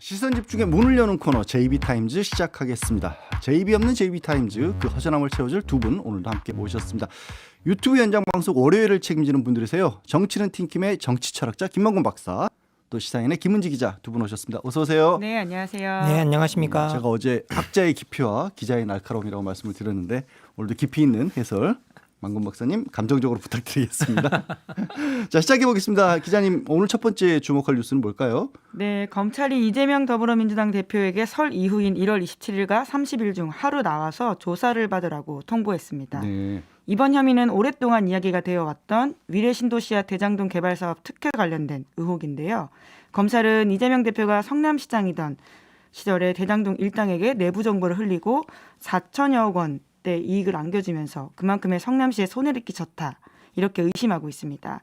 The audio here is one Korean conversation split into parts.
시선 집중의 문을 여는 코너 JB타임즈 시작하겠습니다. JB 없는 JB타임즈 그 허전함을 채워줄 두 분 오늘도 함께 모셨습니다. 유튜브 현장 방송 월요일을 책임지는 분들이세요. 정치는 팀킴의 정치철학자 김만곤 박사, 또 시사인의 김은지 기자 두 분 오셨습니다. 어서 오세요. 네, 안녕하세요. 네, 안녕하십니까. 제가 어제 학자의 깊이와 기자의 날카로움이라고 말씀을 드렸는데 오늘도 깊이 있는 해설 만곤 박사님 감정적으로 부탁드리겠습니다. 자, 시작해 보겠습니다. 기자님, 오늘 첫 번째 주목할 뉴스는 뭘까요? 네, 검찰이 이재명 더불어민주당 대표에게 설 이후인 1월 27일과 30일 중 하루 나와서 조사를 받으라고 통보했습니다. 네. 이번 혐의는 오랫동안 이야기가 되어 왔던 위례신도시와 대장동 개발 사업 특혜 관련된 의혹인데요. 검찰은 이재명 대표가 성남시장이던 시절에 대장동 일당에게 내부 정보를 흘리고 4천여억 원대 이익을 안겨주면서 그만큼의 성남시에 손해를 끼쳤다, 이렇게 의심하고 있습니다.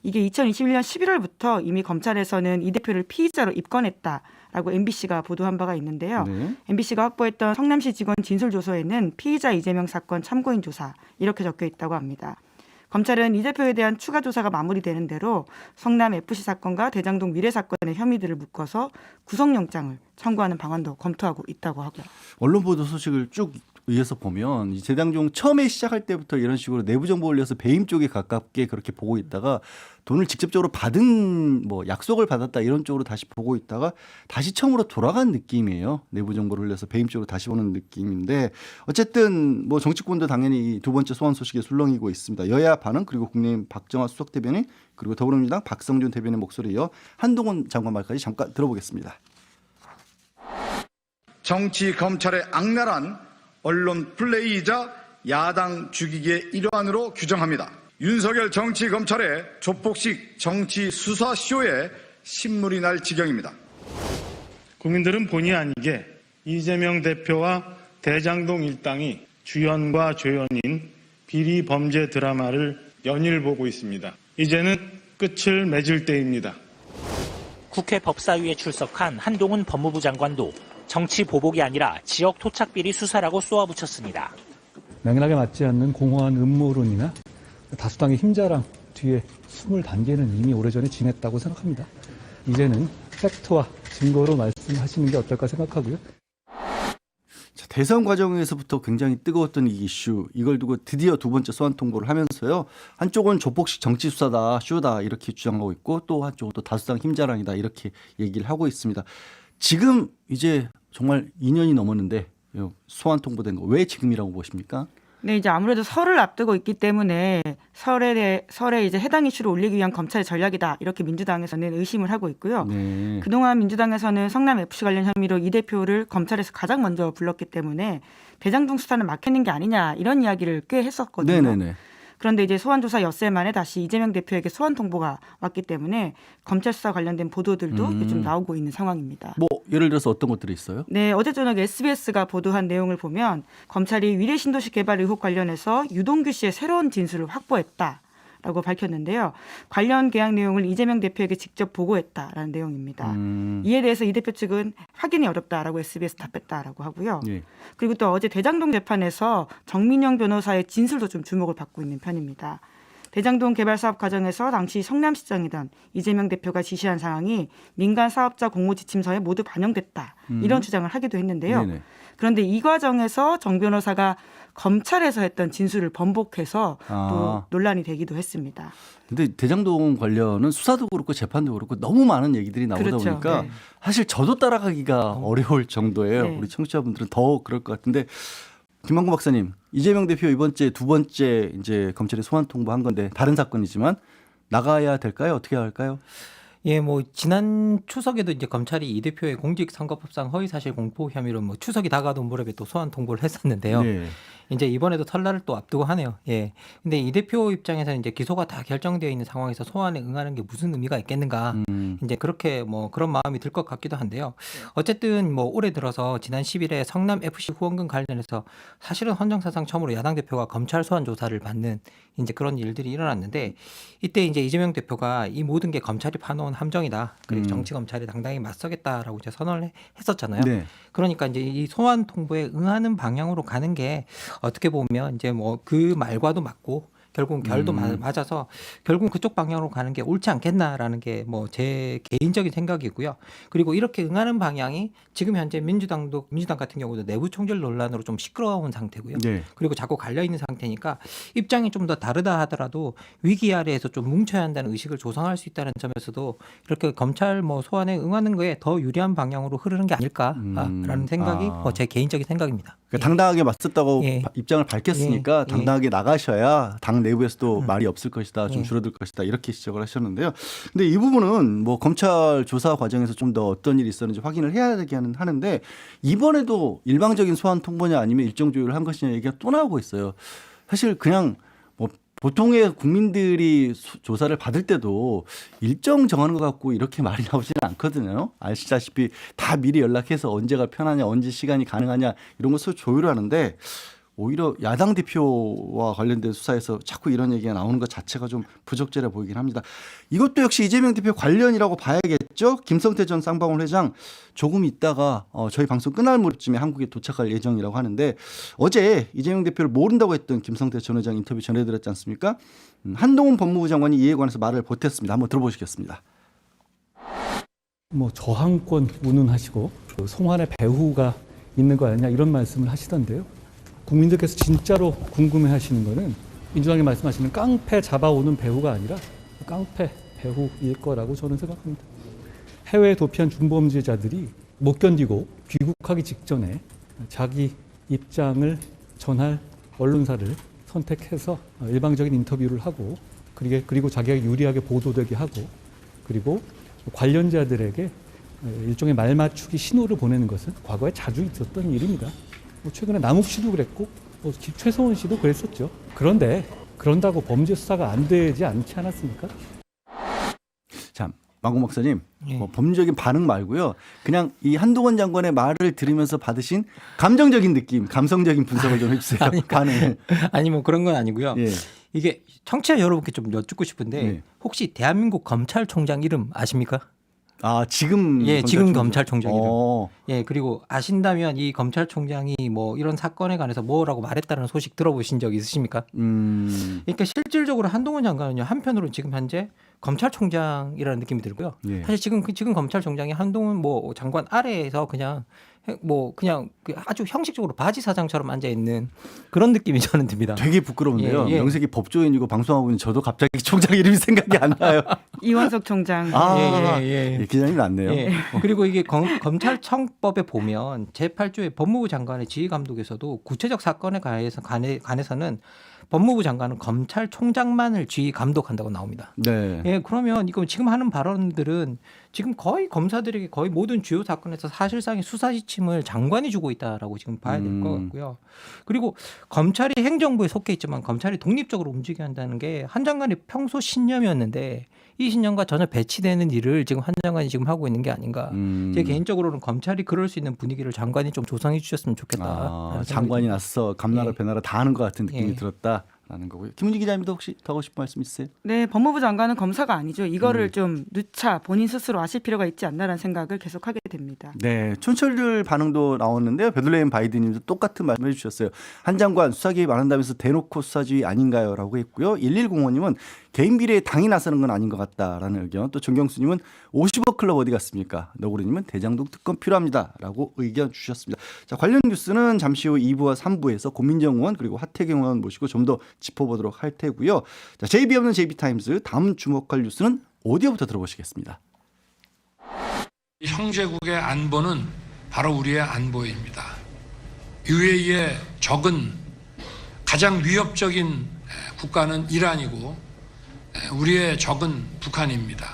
이게 2021년 11월부터 이미 검찰에서는 이 대표를 피의자로 입건했다라고 MBC가 보도한 바가 있는데요. 네. MBC가 확보했던 성남시 직원 진술조서에는 피의자 이재명 사건 참고인 조사 이렇게 적혀 있다고 합니다. 검찰은 이 대표에 대한 추가 조사가 마무리되는 대로 성남FC 사건과 대장동 미래 사건의 혐의들을 묶어서 구속영장을 청구하는 방안도 검토하고 있다고 하고요. 언론 보도 소식을 쭉 의해서 보면 이 대장동 처음에 시작할 때부터 이런 식으로 내부 정보 올려서 배임 쪽에 가깝게 그렇게 보고 있다가 돈을 직접적으로 받은 뭐 약속을 받았다 이런 쪽으로 다시 보고 있다가 다시 처음으로 돌아간 느낌이에요. 내부 정보를 흘려서 배임 쪽으로 다시 보는 느낌인데 어쨌든 뭐 정치권도 당연히 이 두 번째 소환 소식에 술렁이고 있습니다. 여야 반응 그리고 국민의힘 박정화 수석 대변인 그리고 더불어민주당 박성준 대변인의 목소리에 이어 한동훈 장관 말까지 잠깐 들어보겠습니다. 정치 검찰의 악랄한 언론 플레이이자 야당 죽이기의 일환으로 규정합니다. 윤석열 정치 검찰의 조폭식 정치 수사 쇼에 신물이 날 지경입니다. 국민들은 본의 아니게 이재명 대표와 대장동 일당이 주연과 조연인 비리 범죄 드라마를 연일 보고 있습니다. 이제는 끝을 맺을 때입니다. 국회 법사위에 출석한 한동훈 법무부 장관도 정치 보복이 아니라 지역 토착비리 수사라고 쏘아붙였습니다. 맥락에 맞지 않는 공허한 음모론이나 다수당의 힘자랑 뒤에 숨을 단계는 이미 오래전에 지냈다고 생각합니다. 이제는 팩트와 증거로 말씀하시는 게 어떨까 생각하고요. 자, 대선 과정에서부터 굉장히 뜨거웠던 이 이슈, 이걸 두고 드디어 두 번째 소환 통보를 하면서요. 한쪽은 조폭식 정치 수사다, 쇼다 이렇게 주장하고 있고 또 한쪽은 또 다수당 힘자랑이다 이렇게 얘기를 하고 있습니다. 지금 이제 정말 2년이 넘었는데 소환 통보된 거 왜 지금이라고 보십니까? 네, 이제 아무래도 설을 앞두고 있기 때문에 설에 이제 해당 이슈를 올리기 위한 검찰의 전략이다, 이렇게 민주당에서는 의심을 하고 있고요. 네. 그동안 민주당에서는 성남 FC 관련 혐의로 이 대표를 검찰에서 가장 먼저 불렀기 때문에 대장동 수사는 막히는 게 아니냐 이런 이야기를 꽤 했었거든요. 네네네. 그런데 이제 소환 조사 엿새 만에 다시 이재명 대표에게 소환 통보가 왔기 때문에 검찰 수사 관련된 보도들도 요즘 나오고 있는 상황입니다. 뭐 예를 들어서 어떤 것들이 있어요? 네, 어제 저녁 SBS가 보도한 내용을 보면 검찰이 위례신도시 개발 의혹 관련해서 유동규 씨의 새로운 진술을 확보했다라고 밝혔는데요. 관련 계약 내용을 이재명 대표에게 직접 보고했다라는 내용입니다. 이에 대해서 이 대표 측은 확인이 어렵다라고 SBS 답했다라고 하고요. 예. 그리고 또 어제 대장동 재판에서 정민영 변호사의 진술도 좀 주목을 받고 있는 편입니다. 대장동 개발 사업 과정에서 당시 성남시장이던 이재명 대표가 지시한 사항이 민간 사업자 공모 지침서에 모두 반영됐다, 이런 주장을 하기도 했는데요. 네네. 그런데 이 과정에서 정 변호사가 검찰에서 했던 진술을 번복해서 또 논란이 되기도 했습니다. 근데 대장동 관련은 수사도 그렇고 재판도 그렇고 너무 많은 얘기들이 나오다 그렇죠. 보니까 네. 사실 저도 따라가기가 어려울 정도예요. 네. 우리 청취자분들은 더 그럴 것 같은데 김만곤 박사님, 이재명 대표 이번 주에 두 번째 이제 검찰이 소환 통보한 건데 다른 사건이지만 나가야 될까요? 어떻게 해야 할까요? 예, 뭐 지난 추석에도 이제 검찰이 이 대표의 공직선거법상 허위사실 공포 혐의로 뭐 추석이 다가도 무렵에 또 소환 통보를 했었는데요. 네. 이제 이번에도 설날을 또 앞두고 하네요. 예. 근데 이 대표 입장에서는 이제 기소가 다 결정되어 있는 상황에서 소환에 응하는 게 무슨 의미가 있겠는가. 이제 그렇게 뭐 그런 마음이 들 것 같기도 한데요. 어쨌든 뭐 올해 들어서 지난 10일에 성남 FC 후원금 관련해서 사실은 헌정사상 처음으로 야당 대표가 검찰 소환 조사를 받는 이제 그런 일들이 일어났는데 이때 이제 이재명 대표가 이 모든 게 검찰이 파놓은 함정이다. 그리고 정치 검찰이 당당히 맞서겠다라고 이제 선언을 했었잖아요. 네. 그러니까 이제 이 소환 통보에 응하는 방향으로 가는 게 어떻게 보면 이제 뭐 그 말과도 맞고 결국은 결도 맞아서 결국은 그쪽 방향으로 가는 게 옳지 않겠나라는 게 뭐 제 개인적인 생각이고요. 그리고 이렇게 응하는 방향이 지금 현재 민주당 같은 경우도 내부 총질 논란으로 좀 시끄러운 상태고요. 네. 그리고 자꾸 갈려 있는 상태니까 입장이 좀 더 다르다 하더라도 위기 아래에서 좀 뭉쳐야 한다는 의식을 조성할 수 있다는 점에서도 이렇게 검찰 뭐 소환에 응하는 거에 더 유리한 방향으로 흐르는 게 아닐까라는 생각이 뭐 제 개인적인 생각입니다. 그러니까 당당하게 맞섰다고 예. 입장을 밝혔으니까 예. 당당하게 나가셔야 당 내부에서도 말이 없을 것이다, 좀 줄어들 것이다 이렇게 지적을 하셨는데요. 근데 이 부분은 뭐 검찰 조사 과정에서 좀 더 어떤 일이 있었는지 확인을 해야 되기는 하는데 이번에도 일방적인 소환 통보냐 아니면 일정 조율을 한 것이냐 얘기가 또 나오고 있어요. 사실 그냥 뭐 보통의 국민들이 조사를 받을 때도 일정 정하는 것 같고 이렇게 말이 나오지는 않거든요. 아시다시피 다 미리 연락해서 언제가 편하냐, 언제 시간이 가능하냐 이런 것을 조율을 하는데 오히려 야당 대표와 관련된 수사에서 자꾸 이런 얘기가 나오는 것 자체가 좀 부적절해 보이긴 합니다. 이것도 역시 이재명 대표 관련이라고 봐야겠죠. 김성태 전 쌍방울 회장 조금 있다가 저희 방송 끝날 무렵쯤에 한국에 도착할 예정이라고 하는데 어제 이재명 대표를 모른다고 했던 김성태 전 회장 인터뷰 전해드렸지 않습니까? 한동훈 법무부 장관이 이에 관해서 말을 보탰습니다. 한번 들어보시겠습니다. 뭐 저항권 운운하시고 송환의 배후가 있는 거 아니냐 이런 말씀을 하시던데요. 국민들께서 진짜로 궁금해하시는 거는 민주당이 말씀하시는 깡패 잡아오는 배후가 아니라 깡패 배후일 거라고 저는 생각합니다. 해외에 도피한 중범죄자들이 못 견디고 귀국하기 직전에 자기 입장을 전할 언론사를 선택해서 일방적인 인터뷰를 하고 그리고 자기가 유리하게 보도되게 하고 그리고 관련자들에게 일종의 말맞추기 신호를 보내는 것은 과거에 자주 있었던 일입니다. 뭐 최근에 남욱 씨도 그랬고 최성원 씨도 그랬었죠. 그런데 그런다고 범죄 수사가 안 되지 않지 않았습니까? 참, 마고 목사님, 예. 뭐 법률적인 반응 말고요. 그냥 이 한동훈 장관의 말을 들으면서 받으신 감정적인 느낌, 감성적인 분석을 좀 해주세요. 반응을. 아니 뭐 그런 건 아니고요. 예. 이게 청취자 여러분께 좀 여쭙고 싶은데 예. 혹시 대한민국 검찰총장 이름 아십니까? 아, 지금 예, 지금 검찰총장 이름. 어. 예, 그리고 아신다면 이 검찰총장이 뭐 이런 사건에 관해서 뭐라고 말했다는 소식 들어보신 적 있으십니까? 그러니까 실질적으로 한동훈 장관은요 한편으로는 지금 현재 검찰총장이라는 느낌이 들고요. 예. 사실 지금 검찰총장이 한동훈 뭐 장관 아래에서 그냥 아주 형식적으로 바지 사장처럼 앉아 있는 그런 느낌이 저는 듭니다. 되게 부끄러운데요. 예, 예. 명색이 법조인이고 방송하고 있는 저도 갑자기 총장 이름이 생각이 안 나요. 이원석 총장. 아, 예. 예, 기자님 낫네요. 예. 그리고 이게 검찰청법에 보면 제8조의 법무부 장관의 지휘 감독에서도 구체적 사건에 관해서는 법무부 장관은 검찰총장만을 지휘 감독한다고 나옵니다. 네. 예, 그러면 이거 지금 하는 발언들은 지금 거의 검사들에게 거의 모든 주요 사건에서 사실상의 수사 지침을 장관이 주고 있다라고 지금 봐야 될 것 같고요. 그리고 검찰이 행정부에 속해 있지만 검찰이 독립적으로 움직여야 한다는 게 한 장관의 평소 신념이었는데 이 신념과 전혀 배치되는 일을 지금 한 장관이 지금 하고 있는 게 아닌가. 제 개인적으로는 검찰이 그럴 수 있는 분위기를 장관이 좀 조성해 주셨으면 좋겠다. 아, 장관이 나서 감나라 예. 배나라 다 하는 것 같은 느낌이 예. 들었다라는 거고요. 김은지 기자님도 혹시 더 하고 싶은 말씀 있으세요? 네, 법무부 장관은 검사가 아니죠. 이거를 좀 누차 본인 스스로 아실 필요가 있지 않나라는 생각을 계속하게 됩니다. 네, 촌철들 반응도 나왔는데요. 베들레헴 바이든님도 똑같은 말씀해 주셨어요. 한 장관 수사 개입 안 한다면서 대놓고 수사주의 아닌가요?라고 했고요. 1105님은 개인 비리에 당이 나서는 건 아닌 것 같다라는 의견. 또 정경수님은 50억 클럽 어디 갔습니까? 너구리님은 대장동 특검 필요합니다라고 의견 주셨습니다. 자, 관련 뉴스는 잠시 후 2부와 3부에서 고민정 의원 그리고 하태경 의원 모시고 좀 더 짚어보도록 할 테고요. 자, JB 없는 JB타임스 다음 주목할 뉴스는 오디오부터 들어보시겠습니다. 형제국의 안보는 바로 우리의 안보입니다. UAE의 적은 가장 위협적인 국가는 이란이고 우리의 적은 북한입니다.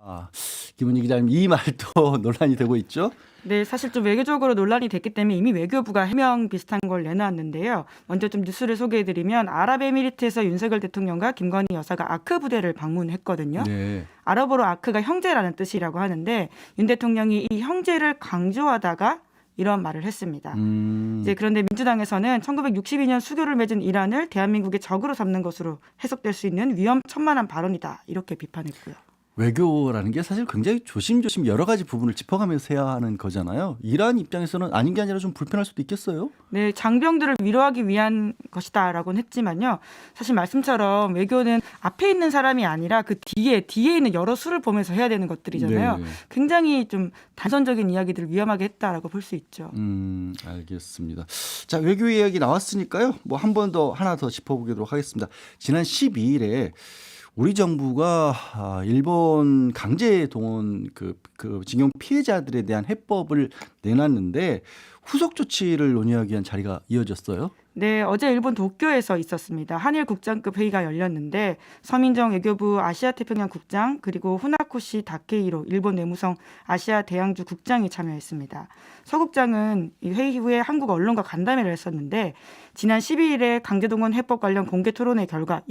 아, 김은희 기자님 이 말도 논란이 되고 있죠? 네, 사실 좀 외교적으로 논란이 됐기 때문에 이미 외교부가 해명 비슷한 걸 내놨는데요. 먼저 좀 뉴스를 소개해드리면 아랍에미리트에서 윤석열 대통령과 김건희 여사가 아크 부대를 방문했거든요. 네. 아랍어로 아크가 형제라는 뜻이라고 하는데 윤 대통령이 이 형제를 강조하다가 이런 말을 했습니다. 이제 그런데 민주당에서는 1962년 수교를 맺은 이란을 대한민국의 적으로 삼는 것으로 해석될 수 있는 위험천만한 발언이다 이렇게 비판했고요. 외교라는 게 사실 굉장히 조심조심 여러 가지 부분을 짚어가면서 해야 하는 거잖아요. 이란 입장에서는 아닌 게 아니라 좀 불편할 수도 있겠어요. 네, 장병들을 위로하기 위한 것이다라고는 했지만요. 사실 말씀처럼 외교는 앞에 있는 사람이 아니라 그 뒤에 있는 여러 수를 보면서 해야 되는 것들이잖아요. 네. 굉장히 좀 단선적인 이야기들을 위험하게 했다라고 볼 수 있죠. 알겠습니다. 자, 외교 이야기 나왔으니까요. 뭐 한 번 더 하나 더 짚어보도록 하겠습니다. 지난 12일에 우리 정부가 일본 강제 동원 그 징용 피해자들에 대한 해법을 내놨는데 후속 조치를 논의하기 위한 자리가 이어졌어요. 네, 어제 일본 도쿄에서 있었습니다. 한일 국장급 회의가 열렸는데 서민정 외교부 아시아 태평양 국장 그리고 후나코시 다케이로 일본 내무성 아시아 대양주 국장이 참여했습니다. 서 국장은 이 회의 후에 한국 언론과 간담회를 했었는데 지난 12일에 강제동원 해법 관련 공개 토론의 결과를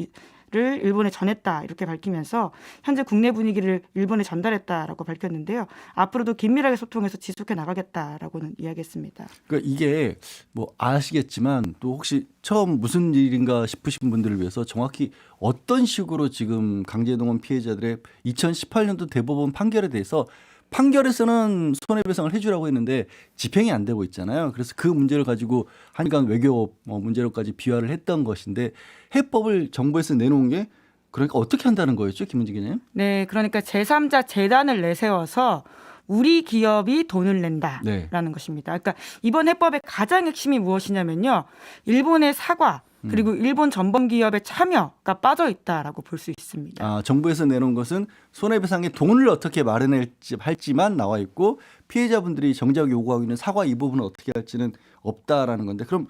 일본에 전했다 이렇게 밝히면서 현재 국내 분위기를 일본에 전달했다라고 밝혔는데요. 앞으로도 긴밀하게 소통해서 지속해 나가겠다라고는 이야기했습니다. 그러니까 이게 뭐 아시겠지만 또 혹시 처음 무슨 일인가 싶으신 분들을 위해서 정확히 어떤 식으로 지금 강제동원 피해자들의 2018년도 대법원 판결에 대해서 판결에서는 손해배상을 해주라고 했는데 집행이 안 되고 있잖아요. 그래서 그 문제를 가지고 한일 간 외교 문제로까지 비화를 했던 것인데 해법을 정부에서 내놓은 게 그러니까 어떻게 한다는 거였죠, 김은지 기자님? 네, 그러니까 제3자 재단을 내세워서 우리 기업이 돈을 낸다라는 것입니다. 그러니까 이번 해법의 가장 핵심이 무엇이냐면요. 일본의 사과 그리고 일본 전범 기업의 참여가 빠져 있다라고 볼 수 있습니다. 아, 정부에서 내놓은 것은 손해배상의 돈을 어떻게 마련할지만 나와 있고 피해자분들이 정작 요구하고 있는 사과 이 부분은 어떻게 할지는 없다라는 건데 그럼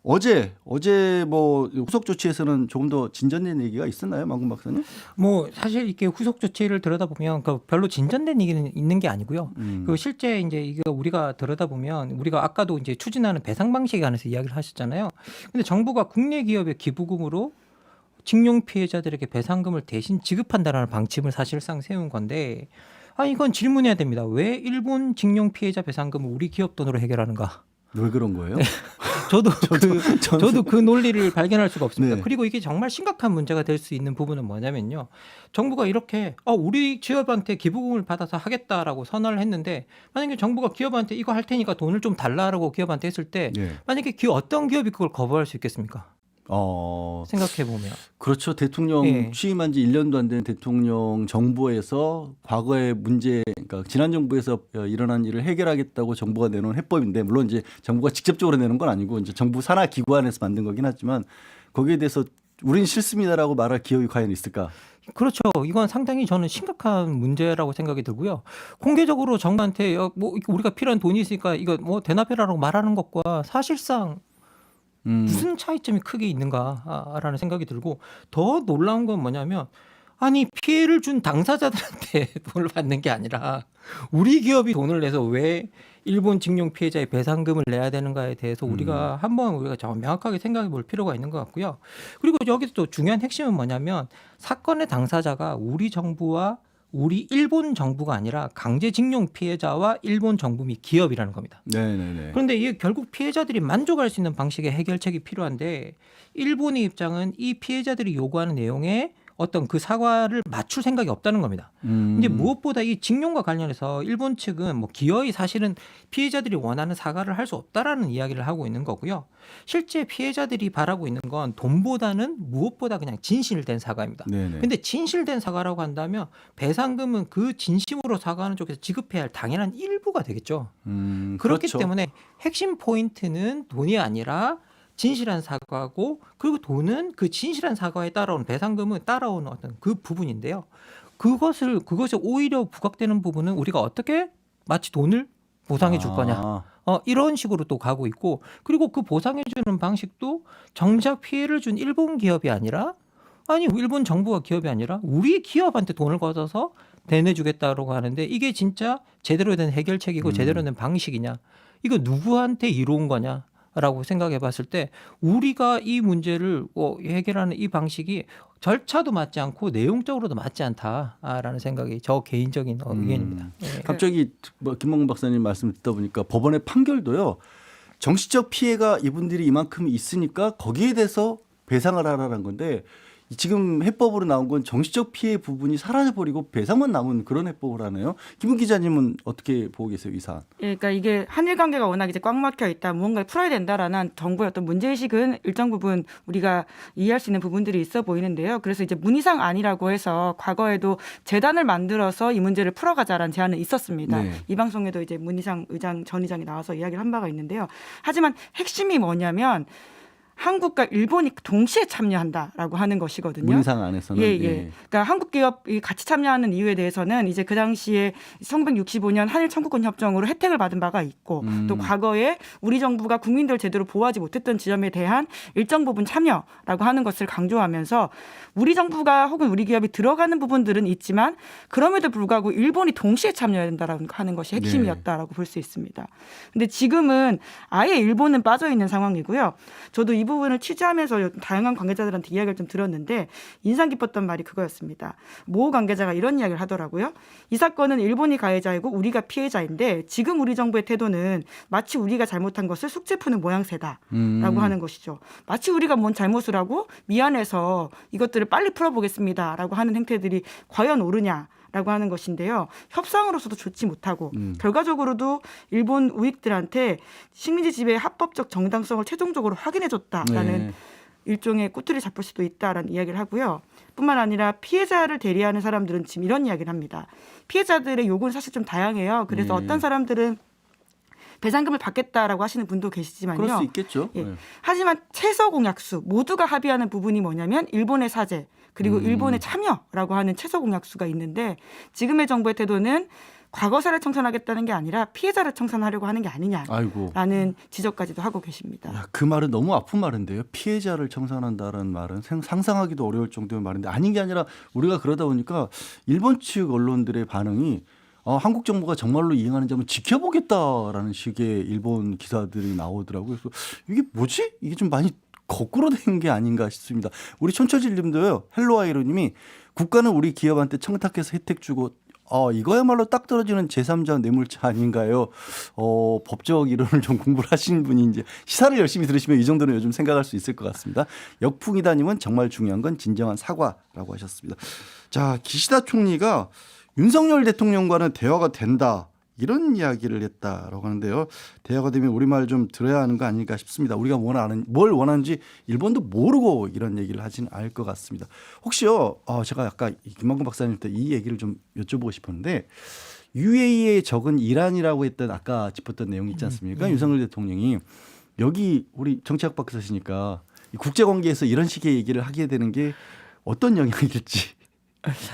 어제 뭐 후속 조치에서는 조금 더 진전된 얘기가 있었나요, 만금 박사님? 뭐 사실 이렇게 후속 조치를 들여다보면 그 별로 진전된 얘기는 있는 게 아니고요. 그 실제 이제 이거 우리가 들여다보면 우리가 아까도 이제 추진하는 배상 방식에 관해서 이야기를 하셨잖아요. 근데 정부가 국내 기업의 기부금으로 징용 피해자들에게 배상금을 대신 지급한다라는 방침을 사실상 세운 건데, 이건 질문해야 됩니다. 왜 일본 징용 피해자 배상금을 우리 기업 돈으로 해결하는가? 왜 그런 거예요? 저도 그 논리를 발견할 수가 없습니다. 네. 그리고 이게 정말 심각한 문제가 될 수 있는 부분은 뭐냐면요. 정부가 이렇게 우리 기업한테 기부금을 받아서 하겠다라고 선언을 했는데 만약에 정부가 기업한테 이거 할 테니까 돈을 좀 달라라고 기업한테 했을 때 네. 만약에 어떤 기업이 그걸 거부할 수 있겠습니까? 생각해 보면 그렇죠. 대통령 예. 취임한 지 1년도 안 된 대통령 정부에서 과거의 문제, 그러니까 지난 정부에서 일어난 일을 해결하겠다고 정부가 내놓은 해법인데 물론 이제 정부가 직접적으로 내놓은 건 아니고 이제 정부 산하 기관에서 만든 거긴 하지만 거기에 대해서 우린 싫습니다라고 말할 기업이 과연 있을까? 그렇죠. 이건 상당히 저는 심각한 문제라고 생각이 들고요. 공개적으로 정부한테 뭐 우리가 필요한 돈이 있으니까 이거 뭐 대납해라라고 말하는 것과 사실상 무슨 차이점이 크게 있는가라는 생각이 들고 더 놀라운 건 뭐냐면 아니 피해를 준 당사자들한테 돈을 받는 게 아니라 우리 기업이 돈을 내서 왜 일본 징용 피해자의 배상금을 내야 되는가에 대해서 우리가 한번 우리가 좀 명확하게 생각해 볼 필요가 있는 것 같고요. 그리고 여기서 또 중요한 핵심은 뭐냐면 사건의 당사자가 우리 정부와 우리 일본 정부가 아니라 강제징용 피해자와 일본 정부 및 기업이라는 겁니다. 네네네. 그런데 이게 결국 피해자들이 만족할 수 있는 방식의 해결책이 필요한데 일본의 입장은 이 피해자들이 요구하는 내용에 어떤 그 사과를 맞출 생각이 없다는 겁니다. 근데 무엇보다 이 징용과 관련해서 일본 측은 뭐 기어이 사실은 피해자들이 원하는 사과를 할 수 없다라는 이야기를 하고 있는 거고요. 실제 피해자들이 바라고 있는 건 돈보다는 무엇보다 그냥 진실된 사과입니다. 네네. 근데 진실된 사과라고 한다면 배상금은 그 진심으로 사과하는 쪽에서 지급해야 할 당연한 일부가 되겠죠. 그렇기 그렇죠. 때문에 핵심 포인트는 돈이 아니라 진실한 사과고 그리고 돈은 그 진실한 사과에 따라오는 배상금은 따라오는 어떤 그 부분인데요. 그것이 오히려 부각되는 부분은 우리가 어떻게 마치 돈을 보상해 줄 거냐. 이런 식으로 또 가고 있고 그리고 그 보상해 주는 방식도 정작 피해를 준 일본 기업이 아니라 일본 정부와 기업이 아니라 우리 기업한테 돈을 걷어서 대내주겠다고 하는데 이게 진짜 제대로 된 해결책이고 제대로 된 방식이냐. 이거 누구한테 이로운 거냐. 라고 생각해 봤을 때 우리가 이 문제를 해결하는 이 방식이 절차도 맞지 않고 내용적으로도 맞지 않다라는 생각이 저 개인적인 의견입니다. 네. 갑자기 김만근 박사님 말씀 듣다 보니까 법원의 판결도요. 정치적 피해가 이분들이 이만큼 있으니까 거기에 대해서 배상을 하라는 건데 지금 해법으로 나온 건 정치적 피해 부분이 사라져버리고 배상만 남은 그런 해법을 하네요. 김은 기자님은 어떻게 보고 계세요, 이 사안? 예, 그러니까 이게 한일 관계가 워낙 이제 꽉 막혀 있다, 무언가를 풀어야 된다라는 정부의 어떤 문제의식은 일정 부분 우리가 이해할 수 있는 부분들이 있어 보이는데요. 그래서 이제 문희상 안이라고 해서 과거에도 재단을 만들어서 이 문제를 풀어가자라는 제안은 있었습니다. 네. 이 방송에도 이제 문희상 전 의장이 나와서 이야기를 한 바가 있는데요. 하지만 핵심이 뭐냐면 한국과 일본이 동시에 참여한다라고 하는 것이거든요. 문희상 안에서는. 예, 예. 그러니까 한국 기업이 같이 참여하는 이유에 대해서는 이제 그 당시에 1965년 한일 청구권 협정으로 혜택을 받은 바가 있고 또 과거에 우리 정부가 국민들 제대로 보호하지 못했던 지점에 대한 일정 부분 참여라고 하는 것을 강조하면서 우리 정부가 혹은 우리 기업이 들어가는 부분들은 있지만 그럼에도 불구하고 일본이 동시에 참여해야 된다라고 하는 것이 핵심이었다라고 볼 수 있습니다. 근데 지금은 아예 일본은 빠져 있는 상황이고요. 저도 이 부분을 취재하면서 다양한 관계자들한테 이야기를 좀 들었는데 인상 깊었던 말이 그거였습니다. 모 관계자가 이런 이야기를 하더라고요. 이 사건은 일본이 가해자이고 우리가 피해자인데 지금 우리 정부의 태도는 마치 우리가 잘못한 것을 숙제 푸는 모양새다라고 하는 것이죠. 마치 우리가 뭔 잘못을 하고 미안해서 이것들을 빨리 풀어보겠습니다라고 하는 행태들이 과연 옳으냐. 라고 하는 것인데요. 협상으로서도 좋지 못하고 결과적으로도 일본 우익들한테 식민지 지배의 합법적 정당성을 최종적으로 확인해줬다라는 일종의 꼬투리 잡을 수도 있다라는 이야기를 하고요. 뿐만 아니라 피해자를 대리하는 사람들은 지금 이런 이야기를 합니다. 피해자들의 요구는 사실 좀 다양해요. 그래서 어떤 사람들은 배상금을 받겠다라고 하시는 분도 계시지만요. 그럴 수 있겠죠. 예. 하지만 최소 공약수 모두가 합의하는 부분이 뭐냐면 일본의 사죄 그리고 일본의 참여라고 하는 최소 공약수가 있는데 지금의 정부의 태도는 과거사를 청산하겠다는 게 아니라 피해자를 청산하려고 하는 게 아니냐라는 지적까지도 하고 계십니다. 야, 그 말은 너무 아픈 말인데요. 피해자를 청산한다는 말은 상상하기도 어려울 정도의 말인데 아닌 게 아니라 우리가 그러다 보니까 일본 측 언론들의 반응이 한국 정부가 정말로 이행하는 점을 지켜보겠다라는 식의 일본 기사들이 나오더라고요. 그래서 이게 뭐지? 이게 좀 많이 거꾸로 된 게 아닌가 싶습니다. 우리 촌철질님도요. 헬로아이로님이 국가는 우리 기업한테 청탁해서 혜택 주고 이거야말로 딱 떨어지는 제3자 뇌물차 아닌가요? 법적 이론을 좀 공부를 하신 분이 이제 시사를 열심히 들으시면 이 정도는 요즘 생각할 수 있을 것 같습니다. 역풍이다님은 정말 중요한 건 진정한 사과라고 하셨습니다. 자, 기시다 총리가 윤석열 대통령과는 대화가 된다. 이런 이야기를 했다라고 하는데요. 대화가 되면 우리말 좀 들어야 하는 거 아닐까 싶습니다. 우리가 뭘 원하는지 일본도 모르고 이런 얘기를 하진 않을 것 같습니다. 혹시요, 제가 아까 김만근 박사님한테 이 얘기를 좀 여쭤보고 싶었는데 UAE의 적은 이란이라고 했던 아까 짚었던 내용이 있지 않습니까? 윤석열 대통령이 여기 우리 정치학 박사시니까 국제관계에서 이런 식의 얘기를 하게 되는 게 어떤 영향일지.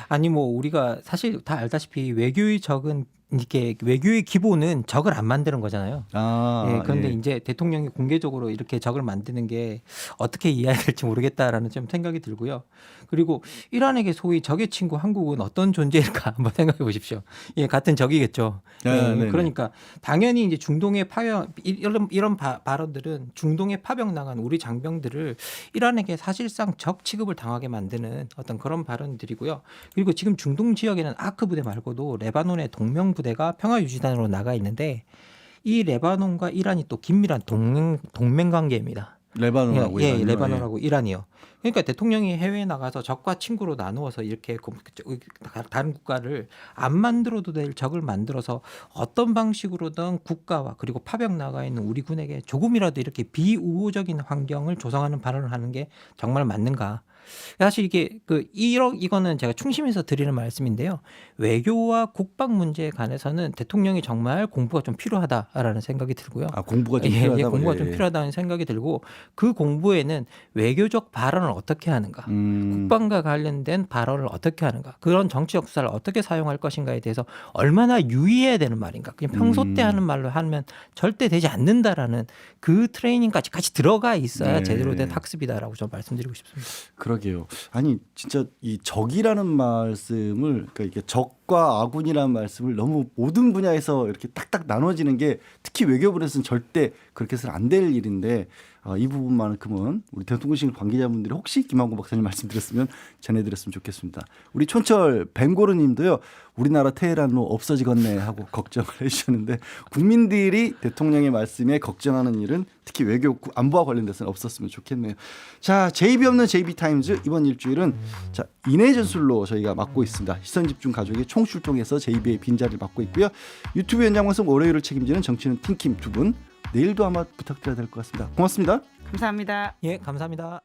아니 뭐 우리가 사실 다 알다시피 외교의 적은 이게 외교의 기본은 적을 안 만드는 거잖아요. 그런데 이제 대통령이 공개적으로 이렇게 적을 만드는 게 어떻게 이해해야 될지 모르겠다라는 좀 생각이 들고요. 그리고 이란에게 소위 적의 친구 한국은 어떤 존재일까 한번 생각해 보십시오. 같은 적이겠죠. 그러니까 당연히 이제 중동의 파병 이런 발언들은 중동에 파병 나간 우리 장병들을 이란에게 사실상 적 취급을 당하게 만드는 어떤 그런 발언들이고요. 그리고 지금 중동 지역에는 아크 부대 말고도 레바논의 동명 부대가 평화유지단으로 나가 있는데 이 레바논과 이란이 또 긴밀한 동맹 관계입니다. 레바논하고 이란이요? 레바논하고 이란이요. 그러니까 대통령이 해외에 나가서 적과 친구로 나누어서 이렇게 다른 국가를 안 만들어도 될 적을 만들어서 어떤 방식으로든 국가와 그리고 파병 나가 있는 우리 군에게 조금이라도 이렇게 비우호적인 환경을 조성하는 발언을 하는 게 정말 맞는가? 사실 이게 이거는 제가 충심해서 드리는 말씀인데요. 외교와 국방 문제에 관해서는 대통령이 정말 공부가 좀 필요하다라는 생각이 들고요. 공부가 좀 필요하다. 공부가 좀 필요하다는 생각이 들고 그 공부에는 외교적 발언을 어떻게 하는가, 국방과 관련된 발언을 어떻게 하는가, 그런 정치적 수사를 어떻게 사용할 것인가에 대해서 얼마나 유의해야 되는 말인가. 그냥 평소 때 하는 말로 하면 절대 되지 않는다라는 그 트레이닝까지 같이 들어가 있어야 제대로 된 학습이다라고 좀 말씀드리고 싶습니다. 그러게요. 아니 진짜 이 적이라는 말씀을 그러니까 이게 적과 아군이라는 말씀을 너무 모든 분야에서 이렇게 딱딱 나눠지는 게 특히 외교부에서는 절대 그렇게 해서는 안 될 일인데 이 부분만큼은 우리 대통령실 관계자분들이 혹시 김한국 박사님 말씀드렸으면 전해드렸으면 좋겠습니다. 우리 촌철 벵고르님도요. 우리나라 테헤란로 없어지겠네 하고 걱정을 해주셨는데 국민들이 대통령의 말씀에 걱정하는 일은 특히 외교 안보와 관련돼서는 없었으면 좋겠네요. 자, JB 없는 JB타임즈 이번 일주일은 자, 인해 전술로 저희가 맡고 있습니다. 시선집중 가족의 총출동해서 JB의 빈자리를 맡고 있고요. 유튜브 연장방송 월요일을 책임지는 정치는 팀킴 두 분 내일도 아마 부탁드려야 될 것 같습니다. 고맙습니다. 감사합니다. 예, 감사합니다.